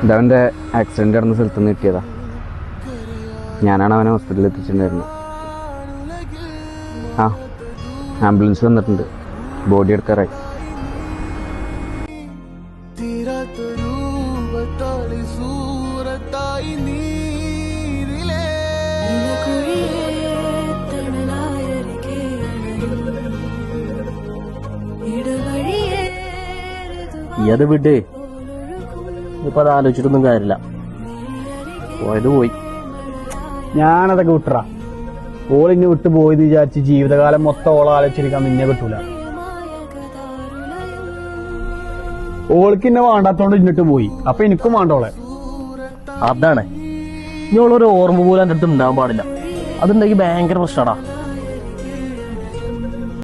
ഇതവൻ്റെ accident നടന്ന സ്ഥലത്ത് നിന്ന് കിട്ടിയതാ. ഞാനാണ് അവനെ ഹോസ്പിറ്റലിൽ എത്തിച്ചിട്ടുണ്ടായിരുന്നത്. ആ ആംബുലൻസ് വന്നിട്ടുണ്ട്, ബോഡി എടുക്കാറായി. അത് വിട്, ഇപ്പൊ അത് ആലോചിച്ചിട്ടൊന്നും കാര്യമില്ല. പോയത് പോയി. ഞാനതൊക്കെ വിട്ടറാ. ഓളിന്നെ വിട്ടു പോയത് വിചാരിച്ച് ജീവിതകാലം മൊത്തം ഓളെ ആലോചിച്ചിരിക്കാൻ നിന്നെ കിട്ടൂല. ഓൾക്ക് എന്നെ വേണ്ടാത്തോണ്ട് ഇന്നിട്ട് പോയി, അപ്പൊ എനിക്കും വേണ്ടോളെ. അതാണ് ഇനി ഓളൊരു ഓർമ്മ പോലും എൻ്റെ അടുത്ത് ഉണ്ടാകാൻ പാടില്ല. അതുണ്ടെങ്കിൽ ഭയങ്കര പ്രശ്നമാടാ.